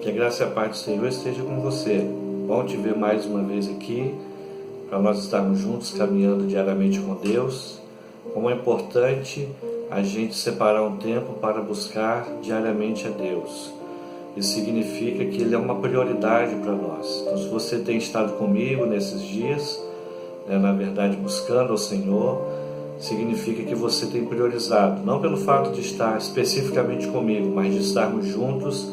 Que a graça e a paz do Senhor esteja com você. Bom te ver mais uma vez aqui, para nós estarmos juntos caminhando diariamente com Deus. Como é importante a gente separar um tempo para buscar diariamente a Deus. Isso significa que Ele é uma prioridade para nós. Então, se você tem estado comigo nesses dias, na verdade buscando ao Senhor, significa que você tem priorizado, não pelo fato de estar especificamente comigo, mas de estarmos juntos,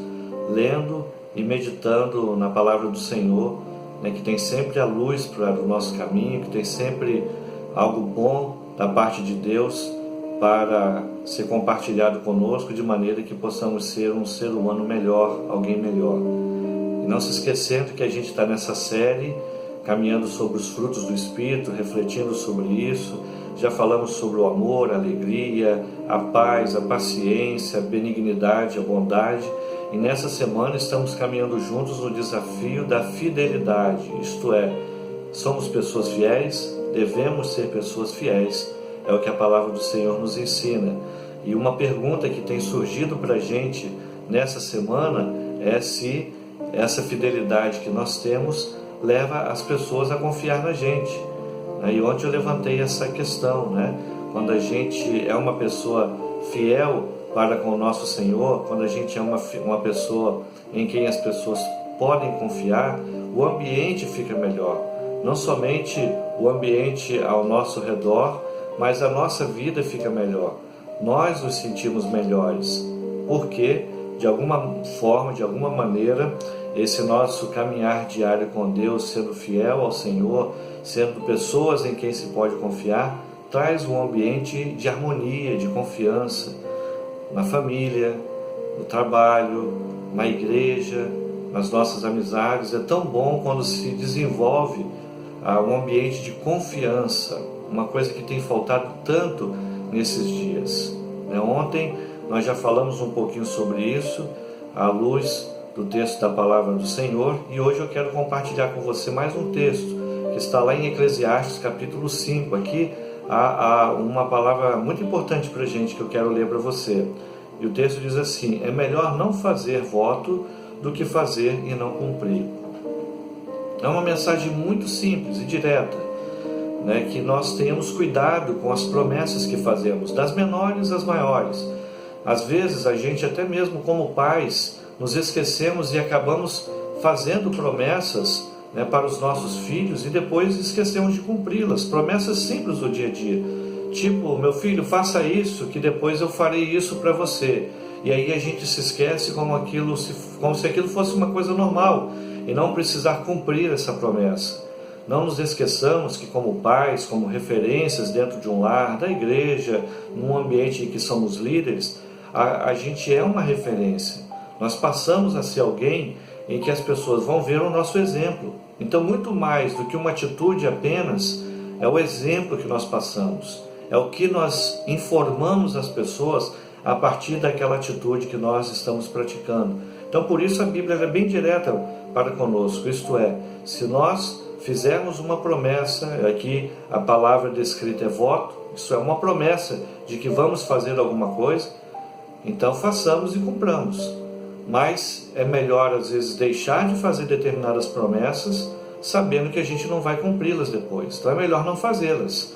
lendo e meditando na palavra do Senhor, que tem sempre a luz para o nosso caminho, que tem sempre algo bom da parte de Deus para ser compartilhado conosco, de maneira que possamos ser um ser humano melhor, alguém melhor. E não se esquecendo que a gente está nessa série, caminhando sobre os frutos do Espírito, refletindo sobre isso. Já falamos sobre o amor, a alegria, a paz, a paciência, a benignidade, a bondade. E nessa semana estamos caminhando juntos no desafio da fidelidade. Isto é, somos pessoas fiéis, devemos ser pessoas fiéis. É o que a palavra do Senhor nos ensina. E uma pergunta que tem surgido para a gente nessa semana é se essa fidelidade que nós temos leva as pessoas a confiar na gente. E ontem eu levantei essa questão, Quando a gente é uma pessoa fiel para com o nosso Senhor, quando a gente é uma pessoa em quem as pessoas podem confiar, o ambiente fica melhor. Não somente o ambiente ao nosso redor, mas a nossa vida fica melhor. Nós nos sentimos melhores, porque de alguma forma, de alguma maneira, esse nosso caminhar diário com Deus, sendo fiel ao Senhor, sendo pessoas em quem se pode confiar, traz um ambiente de harmonia, de confiança, na família, no trabalho, na igreja, nas nossas amizades. É tão bom quando se desenvolve um ambiente de confiança, uma coisa que tem faltado tanto nesses dias. Ontem nós já falamos um pouquinho sobre isso, à luz do texto da palavra do Senhor, e hoje eu quero compartilhar com você mais um texto que está lá em Eclesiastes capítulo 5. Aqui há uma palavra muito importante para a gente que eu quero ler para você. E o texto diz assim: é melhor não fazer voto do que fazer e não cumprir. É uma mensagem muito simples e direta, que nós tenhamos cuidado com as promessas que fazemos, das menores às maiores. Às vezes a gente, até mesmo como pais, nos esquecemos e acabamos fazendo promessas para os nossos filhos e depois esquecemos de cumpri-las. Promessas simples do dia a dia, tipo: meu filho, faça isso que depois eu farei isso para você. E aí a gente se esquece como se aquilo fosse uma coisa normal e não precisar cumprir essa promessa. Não nos esqueçamos que, como pais, como referências dentro de um lar, da igreja, num ambiente em que somos líderes, a gente é uma referência. Nós passamos a ser alguém em que as pessoas vão ver o nosso exemplo. Então, muito mais do que uma atitude apenas, é o exemplo que nós passamos. É o que nós informamos as pessoas a partir daquela atitude que nós estamos praticando. Então, por isso a Bíblia é bem direta para conosco. Isto é, se nós fizermos uma promessa, aqui a palavra descrita é voto, isso é uma promessa de que vamos fazer alguma coisa, então façamos e cumpramos. Mas é melhor às vezes deixar de fazer determinadas promessas, sabendo que a gente não vai cumpri-las depois. Então é melhor não fazê-las.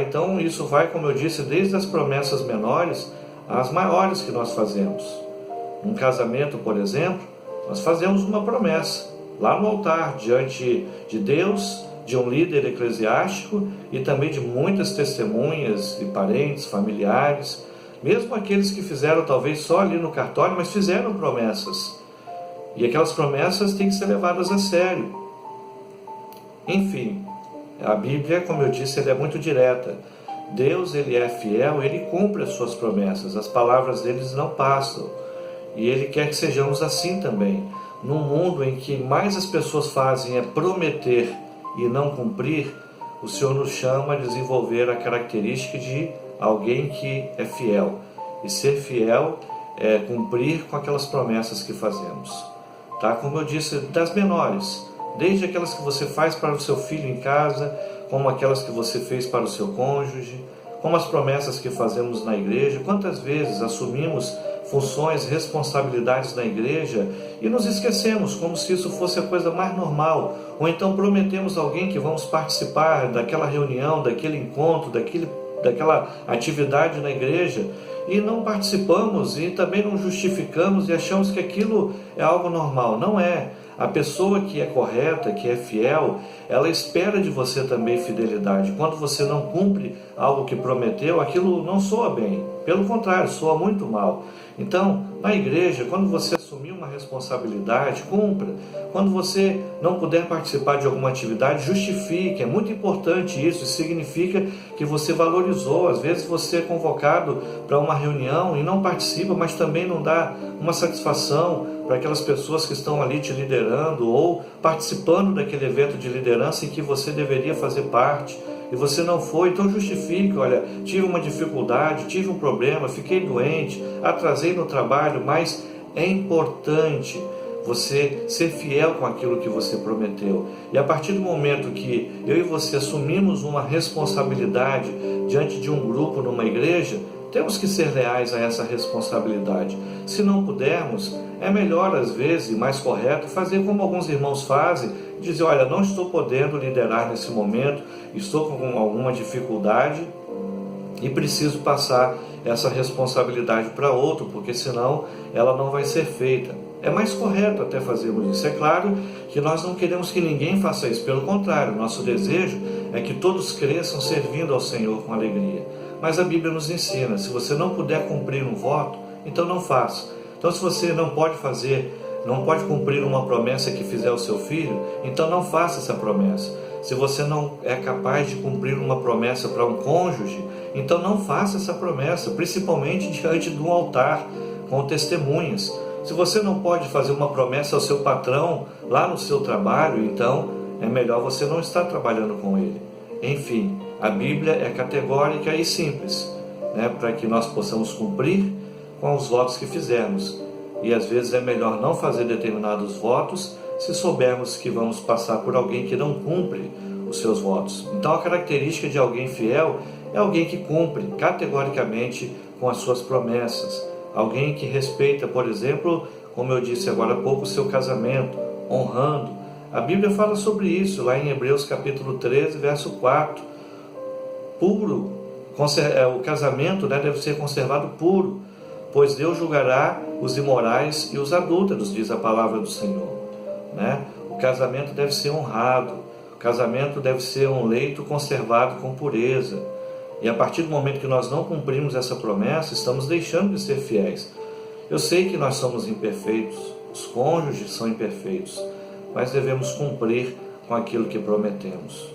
Então isso vai, como eu disse, desde as promessas menores às maiores que nós fazemos. Num casamento, por exemplo, nós fazemos uma promessa lá no altar, diante de Deus, de um líder eclesiástico e também de muitas testemunhas e parentes, familiares, mesmo aqueles que fizeram talvez só ali no cartório, mas fizeram promessas. E aquelas promessas têm que ser levadas a sério. Enfim, a Bíblia, como eu disse, ela é muito direta. Deus, Ele é fiel, Ele cumpre as suas promessas, as palavras deles não passam. E Ele quer que sejamos assim também. Num mundo em que mais as pessoas fazem é prometer e não cumprir, o Senhor nos chama a desenvolver a característica de alguém que é fiel. E ser fiel é cumprir com aquelas promessas que fazemos. Como eu disse, das menores, desde aquelas que você faz para o seu filho em casa, como aquelas que você fez para o seu cônjuge, como as promessas que fazemos na igreja. Quantas vezes assumimos funções, responsabilidades na igreja e nos esquecemos como se isso fosse a coisa mais normal, ou então prometemos a alguém que vamos participar daquela reunião, daquele encontro, daquela atividade na igreja e não participamos e também não justificamos e achamos que aquilo é algo normal. Não é. A pessoa que é correta, que é fiel, ela espera de você também fidelidade. Quando você não cumpre algo que prometeu, aquilo não soa bem. Pelo contrário, soa muito mal. Então, na igreja, quando você assumir uma responsabilidade, cumpra. Quando você não puder participar de alguma atividade, justifique. É muito importante isso. Isso significa que você valorizou. Às vezes você é convocado para uma reunião e não participa, mas também não dá uma satisfação para aquelas pessoas que estão ali te liderando ou participando daquele evento de liderança em que você deveria fazer parte e você não foi. Então justifique: olha, tive uma dificuldade, tive um problema, fiquei doente, atrasei no trabalho, mas é importante você ser fiel com aquilo que você prometeu. E a partir do momento que eu e você assumimos uma responsabilidade diante de um grupo numa igreja, temos que ser leais a essa responsabilidade. Se não pudermos, é melhor às vezes e mais correto fazer como alguns irmãos fazem, dizer: olha, não estou podendo liderar nesse momento, estou com alguma dificuldade e preciso passar essa responsabilidade para outro, porque senão ela não vai ser feita. É mais correto até fazermos isso. É claro que nós não queremos que ninguém faça isso, pelo contrário, nosso desejo é que todos cresçam servindo ao Senhor com alegria. Mas a Bíblia nos ensina: se você não puder cumprir um voto, então não faça. Então, se você não pode cumprir uma promessa que fizer ao seu filho, então não faça essa promessa. Se você não é capaz de cumprir uma promessa para um cônjuge, então não faça essa promessa, principalmente diante de um altar com testemunhas. Se você não pode fazer uma promessa ao seu patrão lá no seu trabalho, então é melhor você não estar trabalhando com ele. Enfim, a Bíblia é categórica e simples, para que nós possamos cumprir com os votos que fizermos. E às vezes é melhor não fazer determinados votos se soubermos que vamos passar por alguém que não cumpre os seus votos. Então a característica de alguém fiel é alguém que cumpre categoricamente com as suas promessas. Alguém que respeita, por exemplo, como eu disse agora há pouco, o seu casamento, honrando. A Bíblia fala sobre isso lá em Hebreus capítulo 13, verso 4. Puro, o casamento deve ser conservado puro, pois Deus julgará os imorais e os adúlteros, diz a palavra do Senhor. O casamento deve ser honrado, o casamento deve ser um leito conservado com pureza. E a partir do momento que nós não cumprimos essa promessa, estamos deixando de ser fiéis. Eu sei que nós somos imperfeitos, os cônjuges são imperfeitos, mas devemos cumprir com aquilo que prometemos.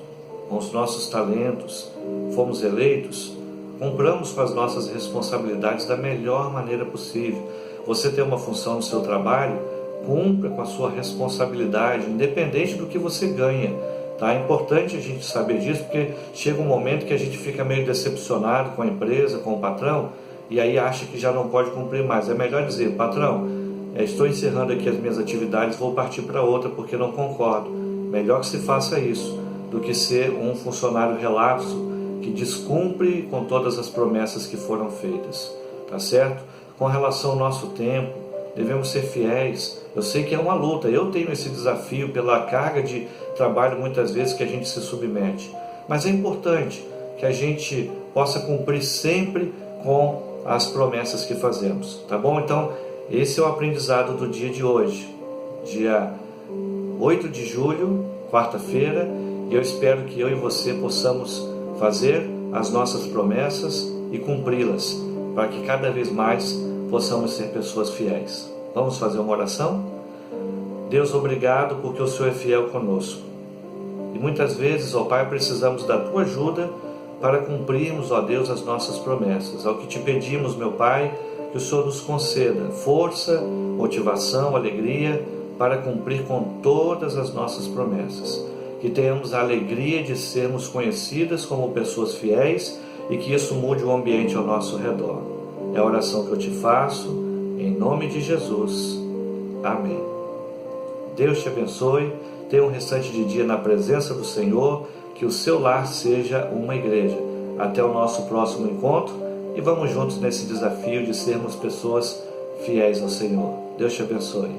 Com os nossos talentos, fomos eleitos, cumpramos com as nossas responsabilidades da melhor maneira possível. Você tem uma função no seu trabalho, cumpra com a sua responsabilidade, independente do que você ganha. É importante a gente saber disso, porque chega um momento que a gente fica meio decepcionado com a empresa, com o patrão, e aí acha que já não pode cumprir mais. É melhor dizer: patrão, estou encerrando aqui as minhas atividades, vou partir para outra porque não concordo. Melhor que se faça isso do que ser um funcionário relapso que descumpre com todas as promessas que foram feitas. Tá certo? Com relação ao nosso tempo, devemos ser fiéis. Eu sei que é uma luta, eu tenho esse desafio pela carga de trabalho muitas vezes que a gente se submete, mas é importante que a gente possa cumprir sempre com as promessas que fazemos, tá bom? Então esse é o aprendizado do dia de hoje, dia 8 de julho, quarta-feira, e eu espero que eu e você possamos fazer as nossas promessas e cumpri-las, para que cada vez mais possamos ser pessoas fiéis. Vamos fazer uma oração? Deus, obrigado porque o Senhor é fiel conosco. E muitas vezes, ó Pai, precisamos da Tua ajuda para cumprirmos, ó Deus, as nossas promessas. Ao que te pedimos, meu Pai, que o Senhor nos conceda força, motivação, alegria para cumprir com todas as nossas promessas. Que tenhamos a alegria de sermos conhecidas como pessoas fiéis e que isso mude o ambiente ao nosso redor. É a oração que eu te faço, em nome de Jesus. Amém. Deus te abençoe, tenha um restante de dia na presença do Senhor, que o seu lar seja uma igreja. Até o nosso próximo encontro e vamos juntos nesse desafio de sermos pessoas fiéis ao Senhor. Deus te abençoe.